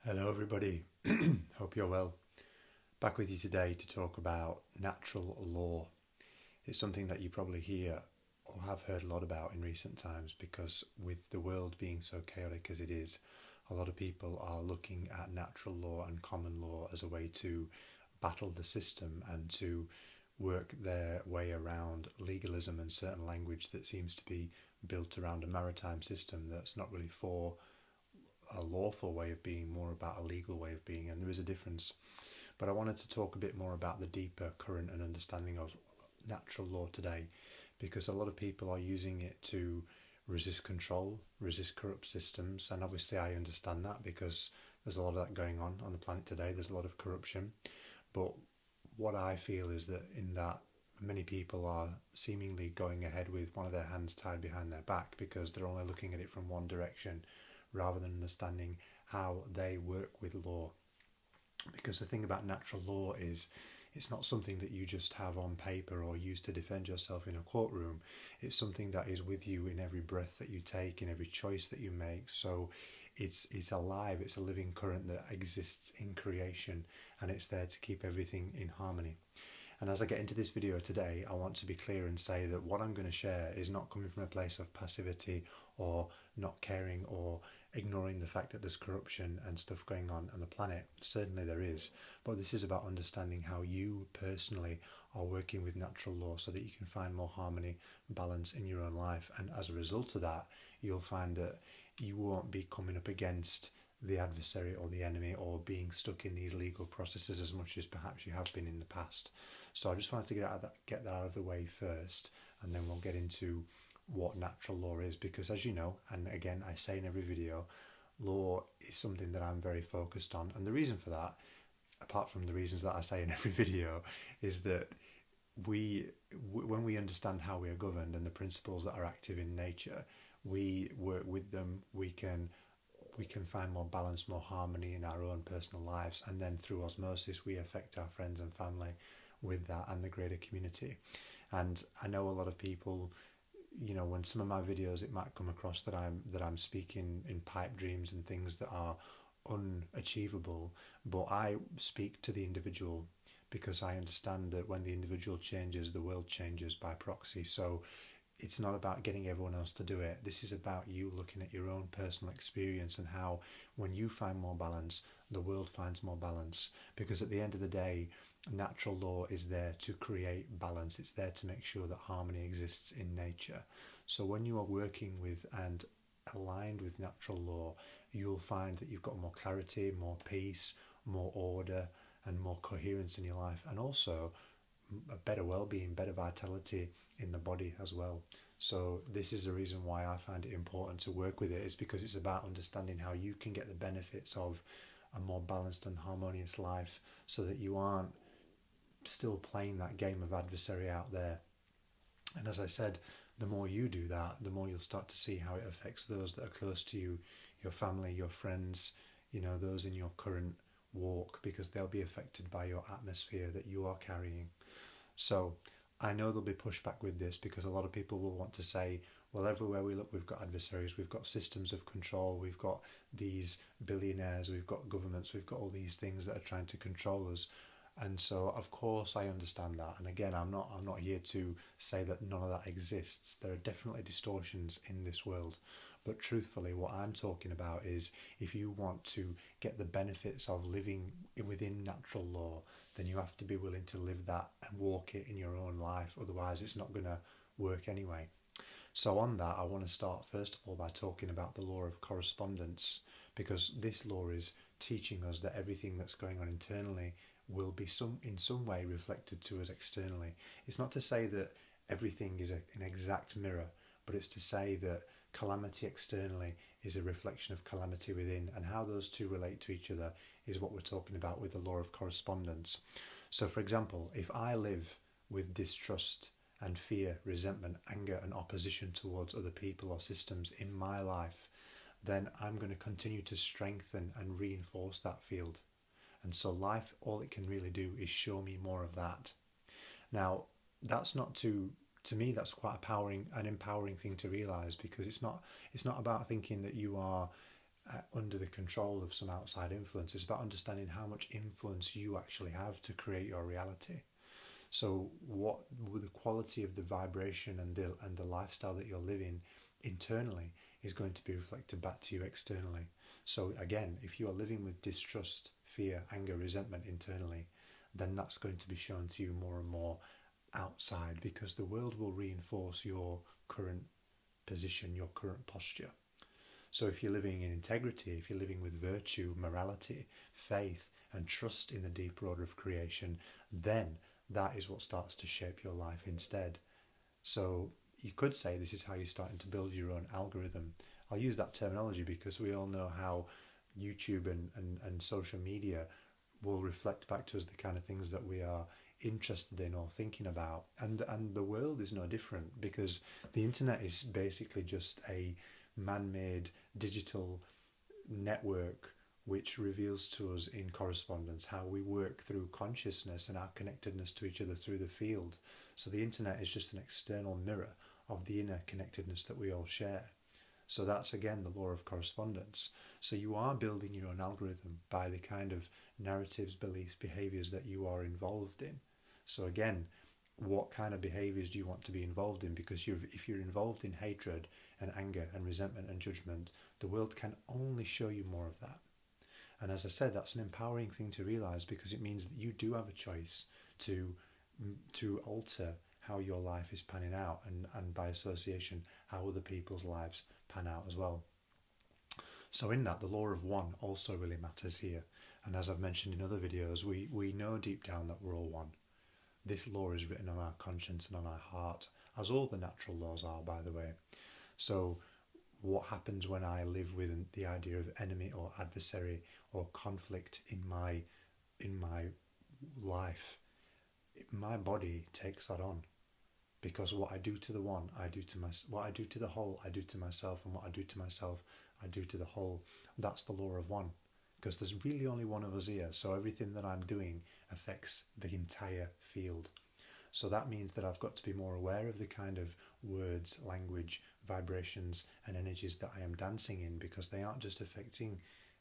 Hello, everybody. Hope you're well. Back with you today to talk about natural law. It's something that you probably hear or have heard a lot about in recent times because, with the world being so chaotic as it is, a lot of people are looking at natural law and common law as a way to battle the system and to work their way around legalism and certain language that seems to be built around a maritime system that's not really for a lawful way of being, more about a legal way of being, and there is a difference. But I wanted to talk a bit more about the deeper current and understanding of natural law today, because a lot of people are using it to resist control, resist corrupt systems, and obviously I understand that because there's a lot of that going on the planet today. There's a lot of corruption, but what I feel is that in that many people are seemingly going ahead with one of their hands tied behind their back because they're only looking at it from one direction rather than understanding how they work with law. Because the thing about natural law is it's not something that you just have on paper or use to defend yourself in a courtroom. It's something that is with you in every breath that you take, in every choice that you make. So it's alive, it's a living current that exists in creation, and it's there to keep everything in harmony. And as I get into this video today, I want to be clear and say that what I'm going to share is not coming from a place of passivity or not caring or ignoring the fact that there's corruption and stuff going on the planet. Certainly there is. But this is about understanding how you personally are working with natural law so that you can find more harmony, balance in your own life. And as a result of that, you'll find that you won't be coming up against the adversary or the enemy or being stuck in these legal processes as much as perhaps you have been in the past. So I just wanted to get that out of the way first, and then we'll get into what natural law is, because as you know, and again I say in every video, law is something that I'm very focused on. And the reason for that, apart from the reasons that I say in every video, is that when we understand how we are governed and the principles that are active in nature, we work with them, we can find more balance, more harmony in our own personal lives, and then through osmosis we affect our friends and family with that and the greater community. And I know a lot of people, you know, when some of my videos it might come across that I'm speaking in pipe dreams and things that are unachievable, but I speak to the individual because I understand that when the individual changes, the world changes by proxy. So it's not about getting everyone else to do it. This is about you looking at your own personal experience and how when you find more balance, the world finds more balance. Because at the end of the day, natural law is there to create balance. It's there to make sure that harmony exists in nature. So when you are working with and aligned with natural law, you'll find that you've got more clarity, more peace, more order, and more coherence in your life, and also a better well-being, better vitality in the body as well. So this is the reason why I find it important to work with it, is because it's about understanding how you can get the benefits of a more balanced and harmonious life so that you aren't still playing that game of adversary out there. And as I said, the more you do that, the more you'll start to see how it affects those that are close to you, your family, your friends, you know, those in your current walk, because they'll be affected by your atmosphere that you are carrying. So I know there'll be pushback with this because a lot of people will want to say, well, everywhere we look, we've got adversaries, we've got systems of control, we've got these billionaires, we've got governments, we've got all these things that are trying to control us. And so, of course, I understand that. And again, I'm not here to say that none of that exists. There are definitely distortions in this world. But truthfully, what I'm talking about is if you want to get the benefits of living within natural law, then you have to be willing to live that and walk it in your own life. Otherwise, it's not going to work anyway. So on that, I want to start first of all by talking about the law of correspondence, because this law is teaching us that everything that's going on internally will be in some way reflected to us externally. It's not to say that everything is an exact mirror, but it's to say that calamity externally is a reflection of calamity within, and how those two relate to each other is what we're talking about with the law of correspondence. So for example, if I live with distrust and fear, resentment, anger and opposition towards other people or systems in my life, then I'm going to continue to strengthen and reinforce that field. And so life, all it can really do is show me more of that. Now, that's not to me, that's quite an empowering thing to realize, because it's not about thinking that you are under the control of some outside influence. It's about understanding how much influence you actually have to create your reality. So what the quality of the vibration and the lifestyle that you're living internally is going to be reflected back to you externally. So again, if you are living with distrust, fear, anger, resentment internally, then that's going to be shown to you more and more outside, because the world will reinforce your current position, your current posture. So if you're living in integrity, if you're living with virtue, morality, faith, and trust in the deeper order of creation, then that is what starts to shape your life instead. So you could say this is how you're starting to build your own algorithm. I'll use that terminology because we all know how YouTube and social media will reflect back to us the kind of things that we are interested in or thinking about. And the world is no different, because the internet is basically just a man-made digital network which reveals to us in correspondence how we work through consciousness and our connectedness to each other through the field. So the internet is just an external mirror of the inner connectedness that we all share. So that's again the law of correspondence. So you are building your own algorithm by the kind of narratives, beliefs, behaviors that you are involved in. So again, what kind of behaviors do you want to be involved in? Because if you're involved in hatred and anger and resentment and judgment, the world can only show you more of that. And as I said, that's an empowering thing to realize, because it means that you do have a choice to alter how your life is panning out, and by association, how other people's lives pan out as well. So in that, the law of one also really matters here. And as I've mentioned in other videos, we know deep down that we're all one. This law is written on our conscience and on our heart, as all the natural laws are, by the way. So what happens when I live with the idea of enemy or adversary or conflict in my life? My body takes that on, because what I do to the one, I do to what I do to the whole, I do to myself, and what I do to myself, I do to the whole. That's the law of one, because there's really only one of us here. So everything that I'm doing affects the entire field. So that means that I've got to be more aware of the kind of words, language, vibrations, and energies that I am dancing in, because they aren't just affecting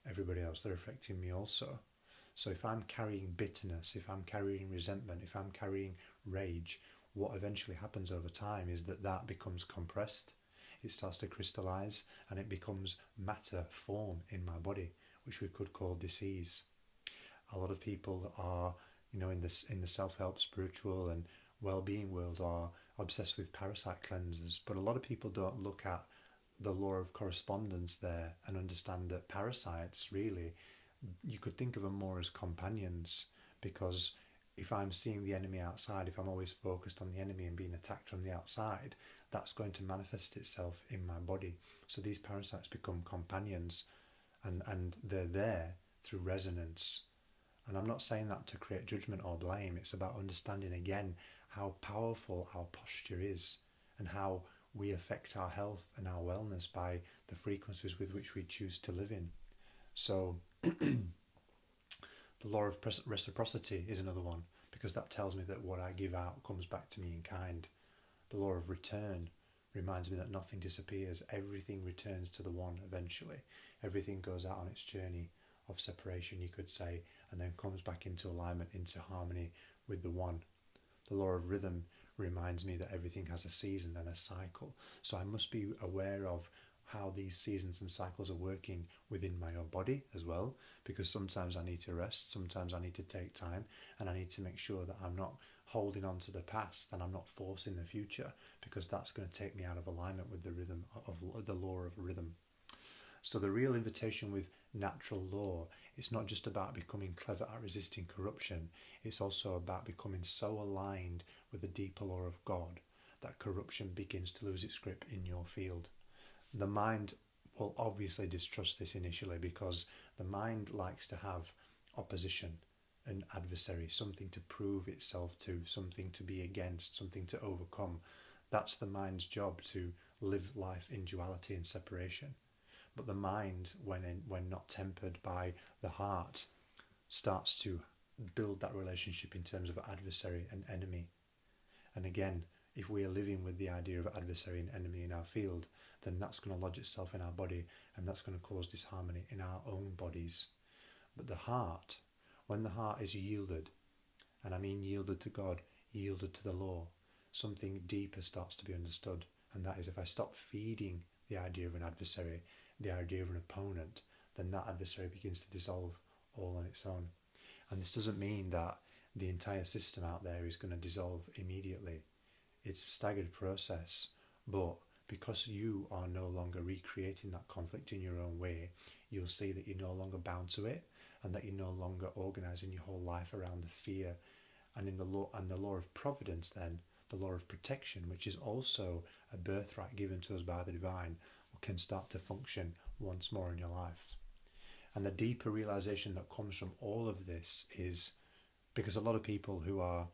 everybody else, they're affecting me also. So if I'm carrying bitterness, if I'm carrying resentment, if I'm carrying rage, what eventually happens over time is that becomes compressed. It starts to crystallize, and it becomes matter, form in my body, which we could call disease. A lot of people are, in the self-help, spiritual, and well-being world are obsessed with parasite cleansers, but a lot of people don't look at the law of correspondence there and understand that parasites, really, you could think of them more as companions, because if I'm seeing the enemy outside, if I'm always focused on the enemy and being attacked from the outside, that's going to manifest itself in my body. So these parasites become companions, and they're there through resonance. And I'm not saying that to create judgment or blame. It's about understanding again how powerful our posture is, and how we affect our health and our wellness by the frequencies with which we choose to live in. So the law of reciprocity is another one, because that tells me that what I give out comes back to me in kind. The law of return reminds me that nothing disappears. Everything returns to the one eventually. Everything goes out on its journey of separation, you could say, and then comes back into alignment, into harmony with the one. The law of rhythm reminds me that everything has a season and a cycle. So I must be aware of how these seasons and cycles are working within my own body as well, because sometimes I need to rest, sometimes I need to take time, and I need to make sure that I'm not holding on to the past and I'm not forcing the future, because that's going to take me out of alignment with the rhythm of the law of rhythm. So the real invitation with natural law, it's not just about becoming clever at resisting corruption, it's also about becoming so aligned with the deeper law of God that corruption begins to lose its grip in your field. The mind will obviously distrust this initially, because the mind likes to have opposition, an adversary, something to prove itself to, something to be against, something to overcome. That's the mind's job, to live life in duality and separation. But the mind, when not tempered by the heart, starts to build that relationship in terms of adversary and enemy. And again, if we are living with the idea of adversary and enemy in our field, then that's going to lodge itself in our body, and that's going to cause disharmony in our own bodies. But the heart, when the heart is yielded, and I mean yielded to God, yielded to the law, something deeper starts to be understood. And that is, if I stop feeding the idea of an adversary, the idea of an opponent, then that adversary begins to dissolve all on its own. And this doesn't mean that the entire system out there is going to dissolve immediately. It's a staggered process, but because you are no longer recreating that conflict in your own way, you'll see that you're no longer bound to it, and that you're no longer organising your whole life around the fear. And in the law of providence, then the law of protection, which is also a birthright given to us by the divine, can start to function once more in your life. And the deeper realization that comes from all of this is, because a lot of people who are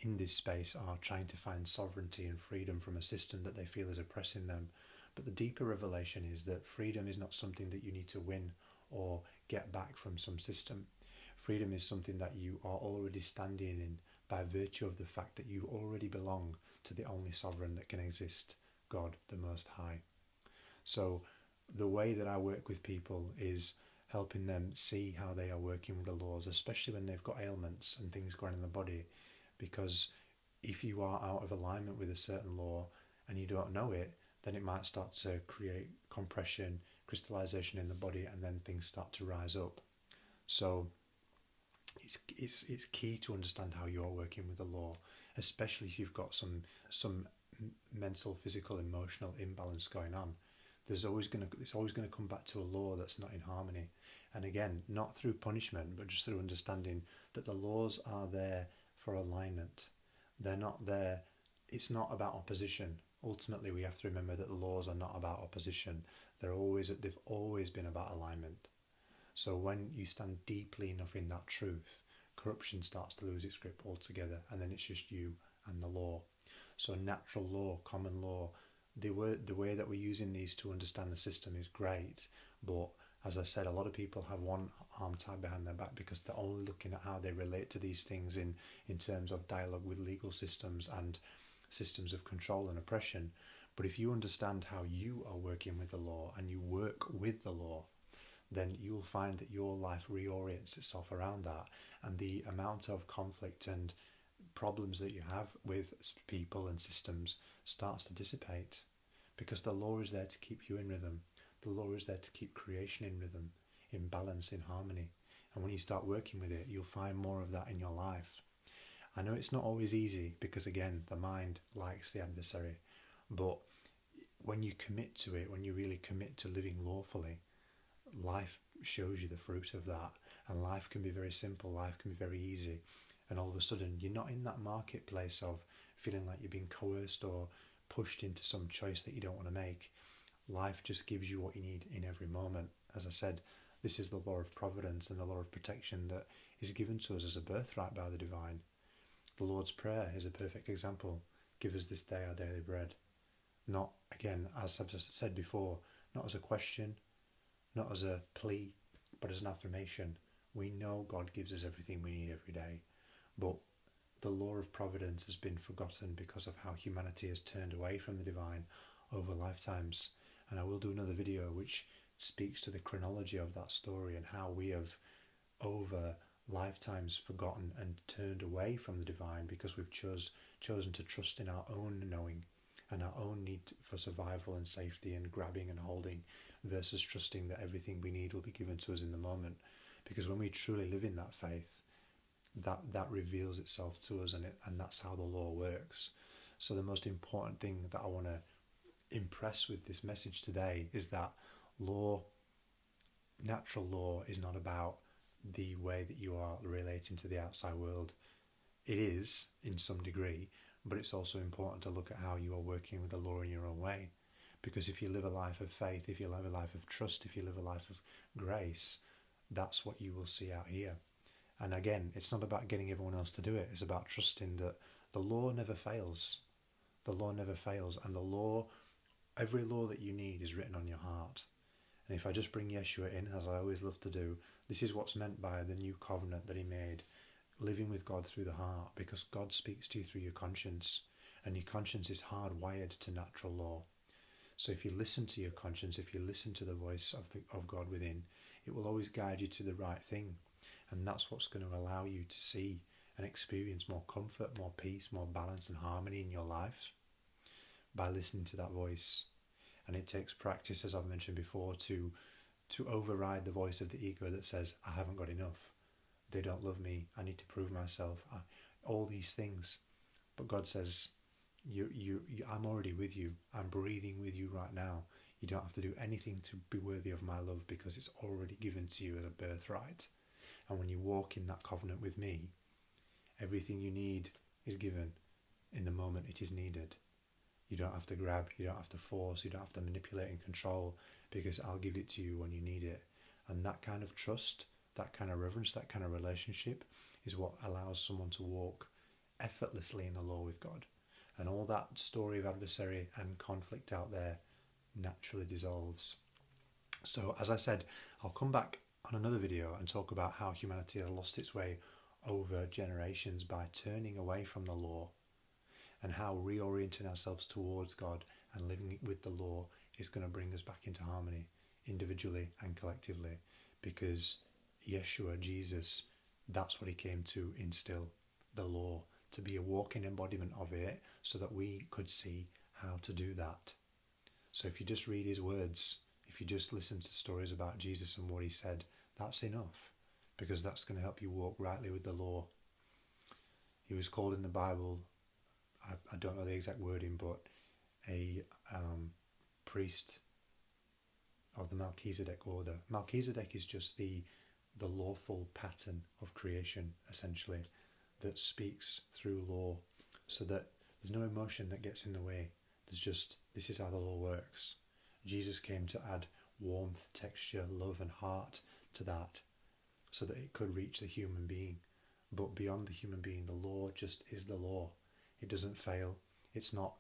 in this space are trying to find sovereignty and freedom from a system that they feel is oppressing them. But the deeper revelation is that freedom is not something that you need to win or get back from some system. Freedom is something that you are already standing in by virtue of the fact that you already belong to the only sovereign that can exist, God the Most High. So the way that I work with people is helping them see how they are working with the laws, especially when they've got ailments and things going in the body. Because if you are out of alignment with a certain law and you don't know it, then it might start to create compression, crystallization in the body, and then things start to rise up. So it's key to understand how you're working with the law, especially if you've got some mental, physical, emotional imbalance going on. It's always going to come back to a law that's not in harmony. And again, not through punishment, but just through understanding that the laws are there for alignment. They're not there. It's not about opposition. Ultimately, we have to remember that the laws are not about opposition. They've always been about alignment. So when you stand deeply enough in that truth, corruption starts to lose its grip altogether, and then it's just you and the law. So natural law, common law, the way that we're using these to understand the system is great, but as I said, a lot of people have one arm tied behind their back because they're only looking at how they relate to these things in terms of dialogue with legal systems and systems of control and oppression. But if you understand how you are working with the law and you work with the law, then you'll find that your life reorients itself around that, and the amount of conflict and problems that you have with people and systems starts to dissipate, because the law is there to keep you in rhythm. The law is there to keep creation in rhythm, in balance, in harmony. And when you start working with it, you'll find more of that in your life. I know it's not always easy because, again, the mind likes the adversary. But when you commit to it, when you really commit to living lawfully, life shows you the fruit of that. And life can be very simple, life can be very easy. And all of a sudden, you're not in that marketplace of feeling like you're being coerced or pushed into some choice that you don't want to make. Life just gives you what you need in every moment. As I said, this is the law of providence and the law of protection that is given to us as a birthright by the divine. The Lord's Prayer is a perfect example. Give us this day our daily bread. Not, again, as I've just said before, not as a question, not as a plea, but as an affirmation. We know God gives us everything we need every day, but the law of providence has been forgotten because of how humanity has turned away from the divine over lifetimes. And I will do another video which speaks to the chronology of that story and how we have over lifetimes forgotten and turned away from the divine because we've chosen to trust in our own knowing and our own need for survival and safety and grabbing and holding, versus trusting that everything we need will be given to us in the moment. Because when we truly live in that faith, that reveals itself to us, and that's how the law works. So the most important thing that I want to impress with this message today is that natural law is not about the way that you are relating to the outside world. It is in some degree, but it's also important to look at how you are working with the law in your own way. Because if you live a life of faith, if you live a life of trust, if you live a life of grace, that's what you will see out here. And again, it's not about getting everyone else to do it. It's about trusting that the law never fails. The law never fails. And every law that you need is written on your heart. And if I just bring Yeshua in, as I always love to do, this is what's meant by the new covenant that he made, living with God through the heart, because God speaks to you through your conscience. and your conscience is hardwired to natural law. So if you listen to your conscience, if you listen to the voice of God within, it will always guide you to the right thing. And that's what's going to allow you to see and experience more comfort, more peace, more balance and harmony in your life by listening to that voice. And it takes practice, as I've mentioned before, to override the voice of the ego that says, I haven't got enough, they don't love me, I need to prove myself, all these things. But God says, I'm already with you, I'm breathing with you right now. You don't have to do anything to be worthy of my love because it's already given to you as a birthright. And when you walk in that covenant with me, everything you need is given in the moment it is needed. You don't have to grab, you don't have to force, you don't have to manipulate and control, because I'll give it to you when you need it. And that kind of trust, that kind of reverence, that kind of relationship is what allows someone to walk effortlessly in the law with God. And all that story of adversary and conflict out there naturally dissolves. So as I said, I'll come back on another video and talk about how humanity has lost its way over generations by turning away from the law, and how reorienting ourselves towards God and living with the law is going to bring us back into harmony, individually and collectively, because Yeshua, Jesus, that's what he came to instill, the law, to be a walking embodiment of it so that we could see how to do that. So if you just read his words, if you just listen to stories about Jesus and what he said, that's enough, because that's going to help you walk rightly with the law. He was called in the Bible, I don't know the exact wording, but a priest of the Melchizedek order. Melchizedek is just the lawful pattern of creation, essentially, that speaks through law, so that there's no emotion that gets in the way. There's just, this is how the law works. Jesus came to add warmth, texture, love and heart to that, so that it could reach the human being. But beyond the human being, the law just is the law. It doesn't fail. It's not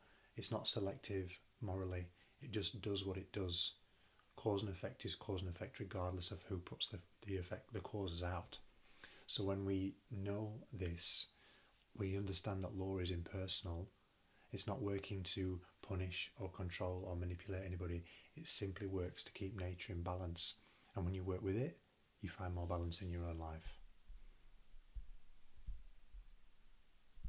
selective morally. It just does what it does. Cause and effect is cause and effect regardless of who puts the causes out. So when we know this, we understand that law is impersonal. It's not working to punish or control or manipulate anybody. It simply works to keep nature in balance. And when you work with it, you find more balance in your own life.